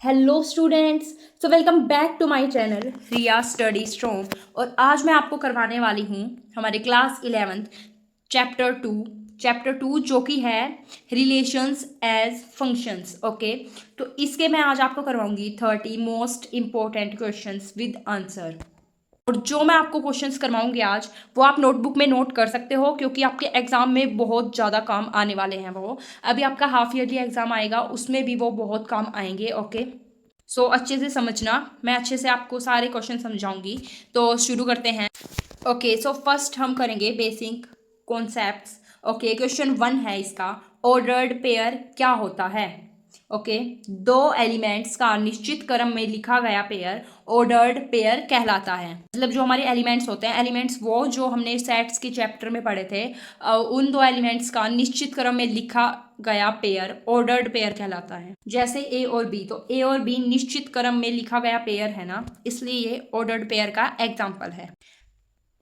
Hello students, so welcome back to my channel Riya study strong. और आज मैं आपको करवाने वाली हूँ हमारे क्लास 11th चैप्टर टू जो कि है रिलेशंस एज फंक्शंस। ओके, तो इसके मैं आज आपको करवाऊंगी 30 most important questions with answer. और जो मैं आपको क्वेश्चंस करवाऊंगी आज वो आप नोटबुक में नोट कर सकते हो, क्योंकि आपके एग्जाम में बहुत ज़्यादा काम आने वाले हैं। वो अभी आपका हाफ ईयरली एग्जाम आएगा, उसमें भी वो बहुत काम आएंगे। ओके, सो अच्छे से समझना, मैं अच्छे से आपको सारे क्वेश्चन समझाऊंगी। तो शुरू करते हैं। ओके, सो फर्स्ट हम करेंगे बेसिक कॉन्सेप्ट्स। ओके, क्वेश्चन 1 है इसका, ऑर्डर्ड पेयर क्या होता है। ओके, दो एलिमेंट्स का निश्चित क्रम में लिखा गया पेयर ऑर्डर्ड पेयर कहलाता है। मतलब जो हमारे एलिमेंट्स होते हैं, एलिमेंट्स वो जो हमने सेट्स के चैप्टर में पढ़े थे, उन दो एलिमेंट्स का निश्चित क्रम में लिखा गया पेयर ऑर्डर्ड पेयर कहलाता है। जैसे ए और बी, तो ए और बी निश्चित क्रम में लिखा गया पेयर है ना, इसलिए ये ऑर्डर्ड पेयर का एग्जाम्पल है।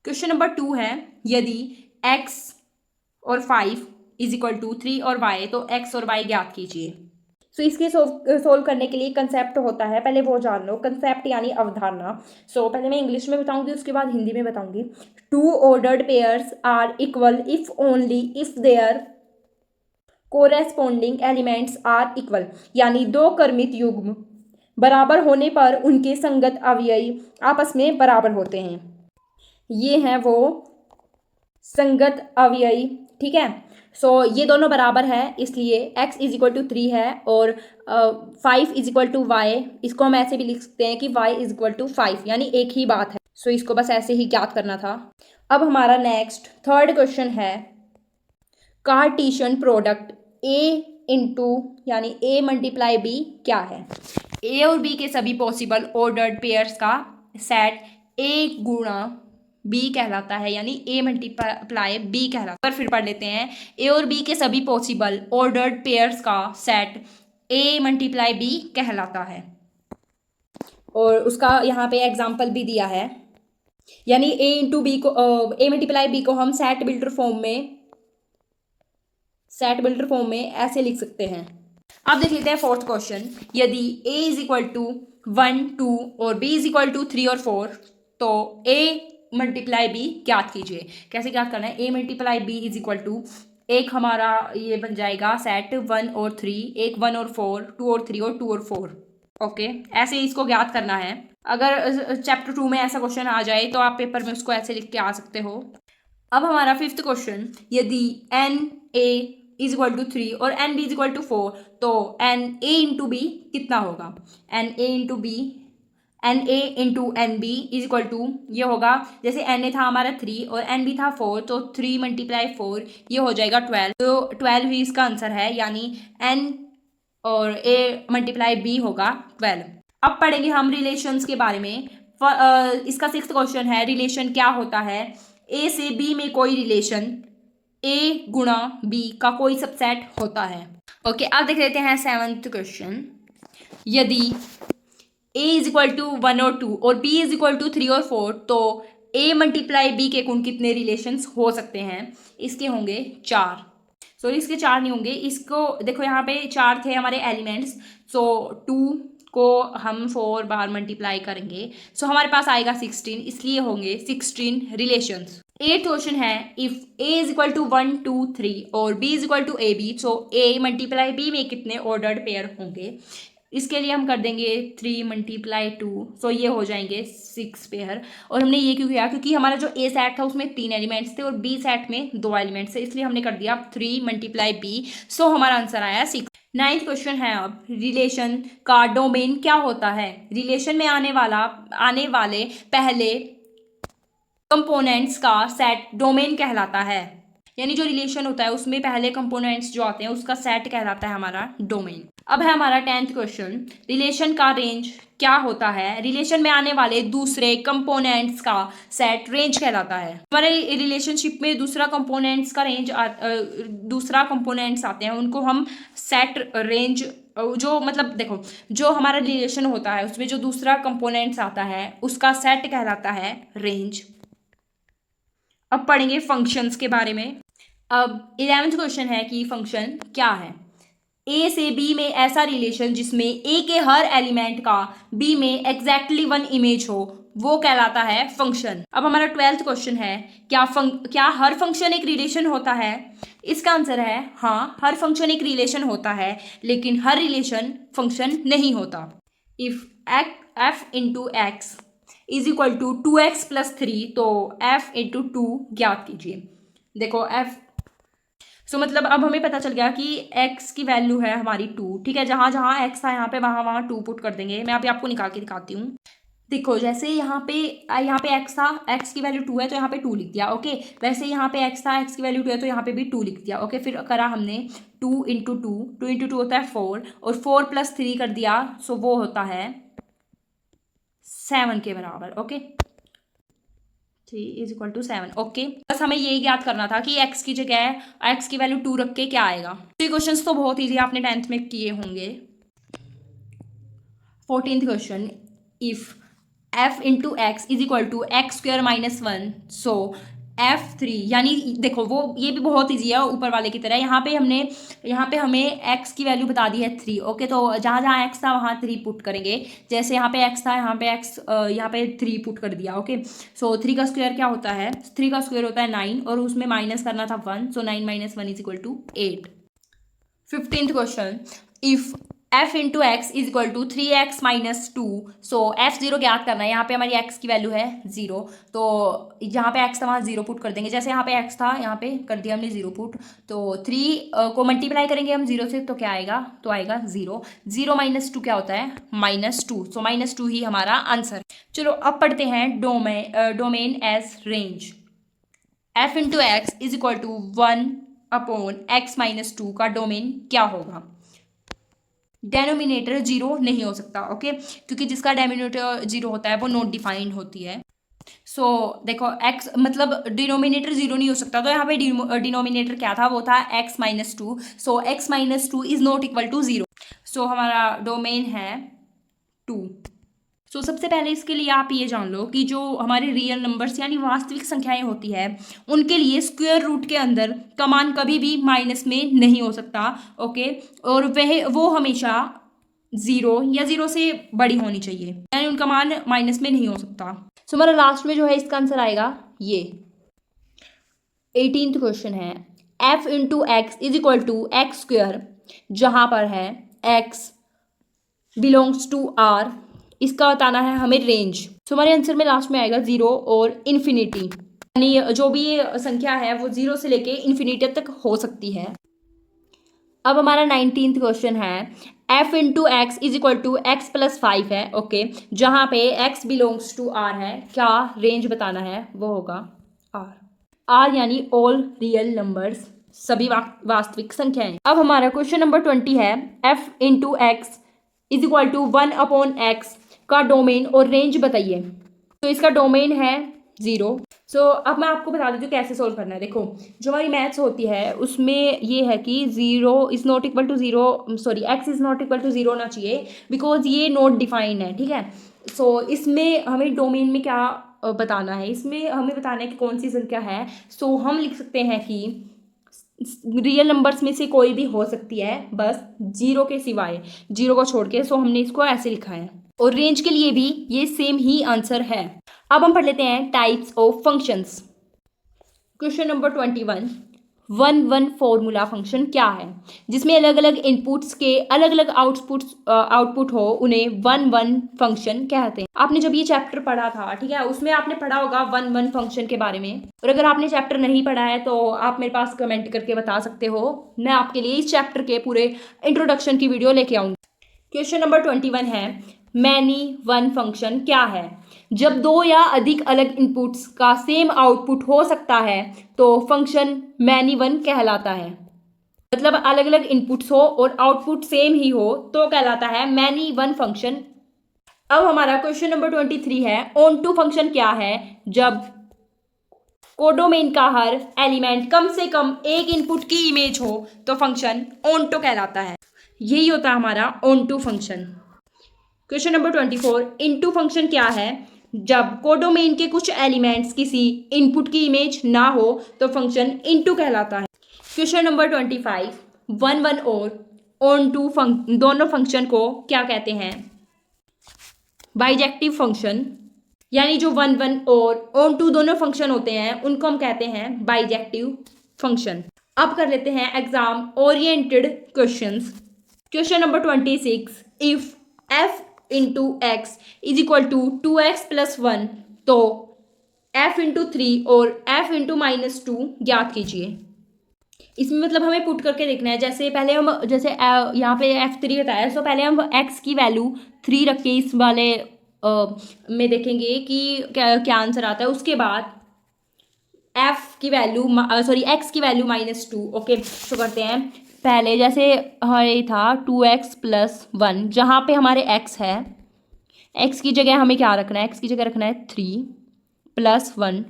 क्वेश्चन नंबर 2 है, यदि x और 5 इज इक्वल टू 3 और y, तो x और y ज्ञात कीजिए। सो इसके सोल्व करने के लिए कंसेप्ट होता है, पहले वो जान लो। कंसेप्ट यानी अवधारणा। सो पहले मैं इंग्लिश में बताऊंगी, उसके बाद हिंदी में बताऊंगी। Two ordered pairs are equal if only if their corresponding elements are equal, यानी दो क्रमित युग्म बराबर होने पर उनके संगत अवयवी आपस में बराबर होते हैं। ये हैं वो संगत अवयवी, ठीक है। सो ये दोनों बराबर है, इसलिए x इज इक्वल टू 3 है और 5 इज इक्वल टू वाई। इसको हम ऐसे भी लिख सकते हैं कि y इज इक्वल टू 5, यानी एक ही बात है। सो इसको बस ऐसे ही ज्ञात करना था। अब हमारा नेक्स्ट थर्ड क्वेश्चन है, कार्टीशियन प्रोडक्ट a इंटू यानी a मल्टीप्लाई b क्या है। a और b के सभी पॉसिबल ऑर्डर्ड पेयर्स का सेट a गुणा b कहलाता है, यानी a मल्टीप्लाई b कहलाता है। फिर पढ़ लेते हैं, a और b के सभी पॉसिबल ऑर्डर्ड पेयर्स का सेट a मल्टीप्लाई b कहलाता है। और उसका यहाँ पे एग्जाम्पल भी दिया है, यानी a इंटू बी को a मल्टीप्लाई b को हम सेट बिल्डर फॉर्म में ऐसे लिख सकते हैं। अब देख लेते हैं फोर्थ क्वेश्चन, यदि a इज इक्वल टू 1 2 और b इज इक्वल टू 3 और 4, तो a मल्टीप्लाई b ज्ञात कीजिए। कैसे ज्ञात करना है, a multiply b is equal to, एक हमारा ये बन जाएगा सेट 1 और 3, एक 1 और 4, 2 और 3 और 2 और 4। ओके, ऐसे इसको ज्ञात करना है। अगर चैप्टर 2 में ऐसा क्वेश्चन आ जाए तो आप पेपर में उसको ऐसे लिख के आ सकते हो। अब हमारा फिफ्थ क्वेश्चन, यदि n A is equal to 3 और n B is equal to 4, तो एन ए इंटू बी कितना होगा। N A into B, n A into n B is equal to, ये होगा जैसे एन ए था हमारा 3 और एन बी था 4, तो 3 मल्टीप्लाई 4 ये हो जाएगा 12। तो 12 ही इसका आंसर है, यानी एन और ए मल्टीप्लाई बी होगा 12। अब पढ़ेंगे हम रिलेशंस के बारे में। इसका सिक्स्थ क्वेश्चन है, रिलेशन क्या होता है। ए से बी में कोई रिलेशन ए गुणा बी का कोई सबसेट होता है। ओके, अब देख लेते हैं सेवंथ क्वेश्चन, यदि ए इज इक्वल टू 1 और 2 और बी इज इक्वल टू 3 और 4, तो ए मल्टीप्लाई बी के कुल कितने रिलेशंस हो सकते हैं। इसके होंगे 4। सॉरी, इसके 4 नहीं होंगे। इसको देखो, यहाँ पे 4 थे हमारे एलिमेंट्स, सो 2 को हम 4 बार मल्टीप्लाई करेंगे, सो हमारे पास आएगा 16, इसलिए होंगे 16 रिलेशंस। एट क्वेश्चन है, if A is equal to 1 2 3 और B is equal to A B, so A multiply B में कितने ऑर्डर्ड पेयर होंगे। इसके लिए हम कर देंगे 3 मल्टीप्लाई 2, सो ये हो जाएंगे 6 पेयर। और हमने ये क्यों किया, क्योंकि हमारा जो ए सेट था उसमें 3 एलिमेंट्स थे और बी सेट में 2 एलिमेंट्स थे, इसलिए हमने कर दिया 3 मल्टीप्लाई बी, सो हमारा आंसर आया 6। नाइन्थ क्वेश्चन है, अब रिलेशन का डोमेन क्या होता है। रिलेशन में आने वाले पहले कंपोनेंट्स का सेट डोमेन कहलाता है, यानी जो रिलेशन होता है उसमें पहले कंपोनेंट्स जो आते हैं उसका सेट कहलाता है हमारा डोमेन। अब है हमारा 10th क्वेश्चन, रिलेशन का रेंज क्या होता है। रिलेशन में आने वाले दूसरे कंपोनेंट्स का सेट रेंज कहलाता है। हमारे रिलेशनशिप में दूसरा कंपोनेंट्स आते हैं, उनको हम सेट रेंज, जो मतलब देखो, जो हमारा रिलेशन होता है उसमें जो दूसरा कंपोनेंट्स आता है उसका सेट कहलाता है रेंज। अब पढ़ेंगे फंक्शंस के बारे में। अब 11th क्वेश्चन है कि फंक्शन क्या है। ए से बी में ऐसा रिलेशन जिसमें ए के हर एलिमेंट का बी में एग्जैक्टली वन इमेज हो, वो कहलाता है फंक्शन। अब हमारा 12th क्वेश्चन है, क्या हर फंक्शन एक रिलेशन होता है? इसका आंसर है हाँ, हर फंक्शन एक रिलेशन होता है, लेकिन हर रिलेशन फंक्शन नहीं होता। If f into x is equal to 2x plus 3, तो f इंटू 2 ज्ञात कीजिए। देखो f मतलब अब हमें पता चल गया कि x की वैल्यू है हमारी 2, ठीक है। जहाँ जहाँ x था यहाँ पे वहाँ 2 पुट कर देंगे। मैं अभी आपको निकाल के दिखाती हूँ। देखो जैसे यहाँ पे x था, x की वैल्यू 2 है तो यहाँ पे 2 लिख दिया, ओके। वैसे यहाँ पे x था, x की वैल्यू 2 है तो यहाँ पे भी 2 लिख दिया, ओके। फिर करा हमने 2 इंटू 2 इंटू 2 होता है 4, और 4 प्लस 3 कर दिया, सो वो होता है 7 के बराबर, okay. 3 is equal to 7, okay. बस हमें यही ज्ञात करना था कि x की जगह x की वैल्यू 2 रख के क्या आएगा। तो ये क्वेश्चंस तो बहुत ईजी आपने 10th में किए होंगे। 14th question, if f into x is equal to x square minus 1, so f3, यानी देखो वो ये भी बहुत ईजी है ऊपर वाले की तरह। यहाँ पे हमें x की वैल्यू बता दी है 3, ओके। तो जहाँ जहाँ x था वहाँ 3 पुट करेंगे। जैसे यहाँ पे x था, यहाँ पे 3 पुट कर दिया, ओके। सो 3 का स्क्वायर क्या होता है? 3 का स्क्वायर होता है 9, और उसमें माइनस करना था 1, so 9 minus 1 is equal to 8। 15th question, if f into x is equal to 3x minus 2, so f0 ज्ञात करना है। यहाँ पे हमारी x की वैल्यू है 0, तो जहाँ पे x था वहाँ 0 पुट कर देंगे। जैसे यहाँ पे x था, यहाँ पे कर दिया हमने 0 पुट, तो 3 को मल्टीप्लाई करेंगे हम 0 से, तो क्या आएगा? तो आएगा 0। 0 माइनस 2 क्या होता है? -2, सो -2 ही हमारा आंसर। चलो अब पढ़ते हैं domain as range. f into x is equal to 1 upon x minus 2 का डोमेन क्या होगा? डेनोमिनेटर 0 नहीं हो सकता, ओके, क्योंकि जिसका डेनोमिनेटर 0 होता है वो नॉट डिफाइंड होती है। सो देखो x मतलब डिनोमिनेटर 0 नहीं हो सकता, तो यहाँ पे डिनोमिनेटर क्या था? वो था x minus 2, so x minus 2 is not equal to 0। So हमारा डोमेन है 2। सो सबसे पहले इसके लिए आप ये जान लो कि जो हमारे रियल नंबर्स यानी वास्तविक संख्याएं होती है, उनके लिए स्क्वायर रूट के अंदर का मान कभी भी माइनस में नहीं हो सकता, ओके। और वो हमेशा 0 या 0 से बड़ी होनी चाहिए, यानी उनका मान माइनस में नहीं हो सकता। सो हमारा लास्ट में जो है इसका आंसर आएगा ये। 18th क्वेश्चन है, f into x is equal to x square, जहाँ पर है x बिलोंग्स टू r, इसका बताना है हमें रेंज। सो हमारे आंसर में लास्ट में आएगा 0 और इन्फिनिटी, यानी जो भी ये संख्या है वो 0 से लेके इन्फिनिटी तक हो सकती है। अब हमारा 19th क्वेश्चन है, f into x is equal to x plus 5 है, ओके, जहाँ पे x बिलोंग्स टू r है। क्या रेंज बताना है? वो होगा r यानी ऑल रियल नंबर्स, सभी वास्तविक संख्याएं। अब हमारा क्वेश्चन नंबर 20 है, f into x is equal to 1 upon x का डोमेन और रेंज बताइए। तो इसका डोमेन है 0। सो अब मैं आपको बता देती हूँ कैसे सोल्व करना है। देखो जो हमारी मैथ्स होती है उसमें ये है कि 0 is not equal to 0, sorry x is not equal to 0 होना चाहिए, बिकॉज ये नॉट डिफाइंड है, ठीक है। सो इसमें हमें डोमेन में क्या बताना है? इसमें हमें बताना है कि कौन सी संख्या है। सो हम लिख सकते हैं कि रियल नंबर्स में से कोई भी हो सकती है, बस 0 के सिवाय, 0 को छोड़ के। सो हमने इसको ऐसे लिखा है, और रेंज के लिए भी ये सेम ही आंसर है। अब हम पढ़ लेते हैं types of functions. Question number 21, 1 formula function क्या है? जिसमें अलग अलग इनपुट्स के अलग अलग आउटपुट हो, उन्हें 1 फंक्शन कहते हैं। आपने जब ये चैप्टर पढ़ा था, ठीक है, उसमें आपने पढ़ा होगा 1 फंक्शन के बारे में। और अगर आपने चैप्टर नहीं पढ़ा है तो आप मेरे पास कमेंट करके बता सकते हो, मैं आपके लिए इस चैप्टर के पूरे इंट्रोडक्शन की वीडियो लेके आऊँगी। क्वेश्चन नंबर 21 है, मैनी वन फंक्शन क्या है? जब 2 या अधिक अलग इनपुट्स का सेम आउटपुट हो सकता है तो फंक्शन मैनी वन कहलाता है। मतलब अलग अलग इनपुट्स हो और आउटपुट सेम ही हो तो कहलाता है मैनी वन फंक्शन। अब हमारा क्वेश्चन नंबर 23 है, ऑन टू फंक्शन क्या है? जब कोडोमेन का हर एलिमेंट कम से कम एक इनपुट की इमेज हो तो फंक्शन ऑन टू कहलाता है। यही होता है हमारा onto function. Question number 24, into function क्या है? जब कोडोमेन के कुछ एलिमेंट्स किसी इनपुट की इमेज ना हो तो फंक्शन इनटू कहलाता है। क्वेश्चन नंबर 25, 1 और ऑन टू दोनों फंक्शन को क्या कहते हैं? Bijective function. यानी जो 1 1 और ऑन टू दोनों फंक्शन होते हैं उनको हम कहते हैं बाइजेक्टिव फंक्शन। अब कर लेते हैं exam oriented questions. Question number 26, if f into x is equal to 2x plus 1 तो f इंटू 3 और f इंटू -2 ज्ञात कीजिए। इसमें मतलब हमें पुट करके देखना है। जैसे पहले हम यहाँ पे f3 बताया, तो पहले हम x की वैल्यू 3 रख के इस वाले में देखेंगे कि क्या आंसर आता है। उसके बाद x की वैल्यू -2। ओके, तो करते हैं। पहले जैसे हमारे था 2x प्लस 1, जहाँ पे हमारे x है, x की जगह हमें क्या रखना है? x की जगह रखना है 3 प्लस 1,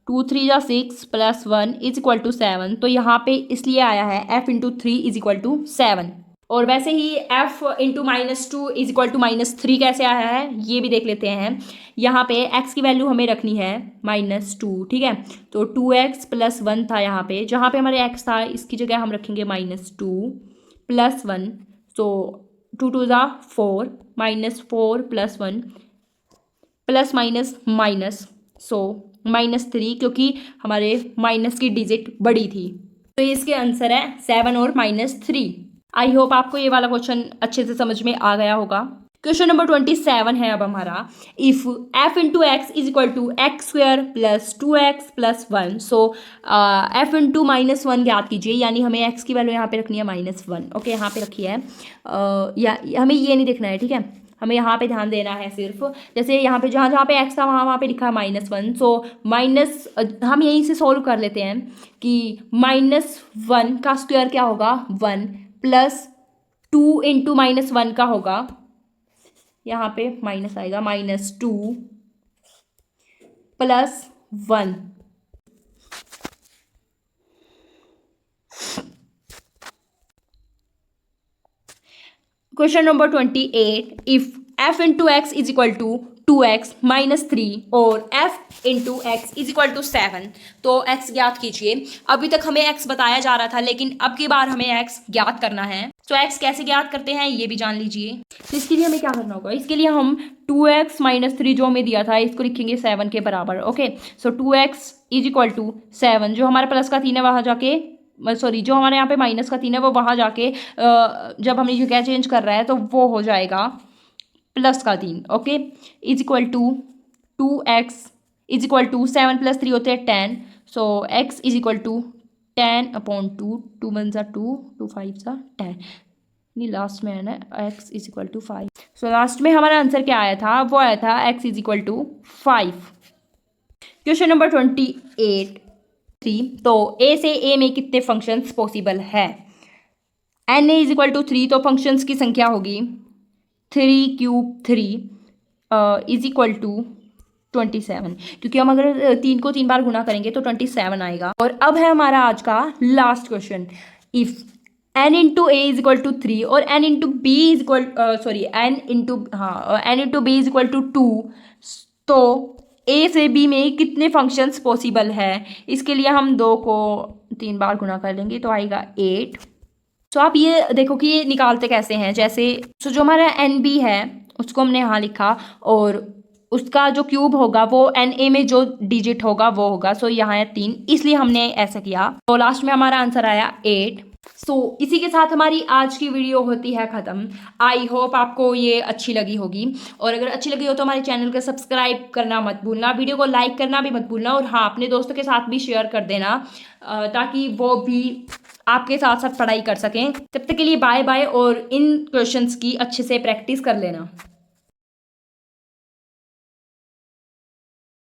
2 3 जा 6 प्लस 1 इज इक्वल टू 7। तो यहाँ पे इसलिए आया है f into 3 is equal to 7। और वैसे ही f into -2 is equal to -3 कैसे आया है ये भी देख लेते हैं। यहाँ पे x की वैल्यू हमें रखनी है -2, ठीक है। तो 2x प्लस 1 था यहाँ पे, जहाँ पे हमारे x था इसकी जगह हम रखेंगे -2 प्लस 1। तो 2 2 जा 4, -4 प्लस 1 प्लस माइनस सो -3, क्योंकि हमारे माइनस की डिजिट बड़ी थी। तो इसके आंसर है 7 और -3। आई होप आपको ये वाला क्वेश्चन अच्छे से समझ में आ गया होगा। क्वेश्चन नंबर 27 है अब हमारा, if f into x is equal to x square plus 2x plus 1 so f into -1 ज्ञात कीजिए। यानी हमें x की वैल्यू यहाँ पे रखनी है -1। ओके, यहाँ पे रखी है। या हमें ये नहीं देखना है, ठीक है, हमें यहाँ पे ध्यान देना है सिर्फ। जैसे यहाँ पे जहाँ पे x था वहाँ पे लिखा है -1। सो हम यहीं से सॉल्व कर लेते हैं कि -1 का स्क्वायर क्या होगा 1 प्लस 2 इंटू -1 का होगा, यहाँ पे माइनस आएगा, -2 plus 1। Question number 28, if f into x is equal to 2x -3 और f into x is equal to 7 तो x ज्ञात कीजिए। अभी तक हमें x बताया जा रहा था, लेकिन अब की बार हमें x ज्ञात करना है। तो x कैसे ज्ञात करते हैं ये भी जान लीजिए। तो इसके लिए हमें क्या करना होगा? इसके लिए हम 2x -3 जो हमें दिया था इसको लिखेंगे 7 के बराबर। Okay, so 2x is equal to 7, जो हमारे प्लस का 3 है वहाँ जाके, सॉरी जो हमारे यहाँ पे माइनस का 3 है वो वहाँ जाके जब हमने जगह चेंज कर रहा है तो वो हो जाएगा प्लस का 3। Okay, is equal to 2x is equal to 7 plus 3 होते हैं 10। So x is equal to 10/2, 2 1 जा 2, 2 5 जा 10, नहीं लास्ट में है ना x is equal to 5। So last में हमारा आंसर क्या आया था? वो आया था x is equal to 5। Question number 28, तो a से a में कितने फंक्शंस पॉसिबल है? n इज इक्वल टू 3, तो फंक्शंस की संख्या होगी 3 क्यूब 3 इज इक्वल टू 27, क्योंकि हम अगर 3 को 3 बार गुना करेंगे तो 27 आएगा। और अब है हमारा आज का last question, if n into A is equal to 3 और n into B is equal n into B is equal to 2 तो a से b में कितने फंक्शंस पॉसिबल है? इसके लिए हम 2 को 3 बार गुना कर लेंगे तो आएगा 8। तो आप ये देखो कि ये निकालते कैसे हैं। जैसे जो हमारा एन बी है उसको हमने यहाँ लिखा और उसका जो क्यूब होगा वो एन ए में जो डिजिट होगा वो होगा। सो यहाँ है 3, इसलिए हमने ऐसा किया। तो लास्ट में हमारा आंसर आया 8। सो इसी के साथ हमारी आज की वीडियो होती है ख़त्म। आई होप आपको ये अच्छी लगी होगी, और अगर अच्छी लगी हो तो हमारे चैनल को सब्सक्राइब करना मत भूलना, वीडियो को लाइक करना भी मत भूलना, और हाँ अपने दोस्तों के साथ भी शेयर कर देना ताकि वो भी आपके साथ साथ पढ़ाई कर सकें। तब तक के लिए बाय बाय, और इन क्वेश्चंस की अच्छे से प्रैक्टिस कर लेना।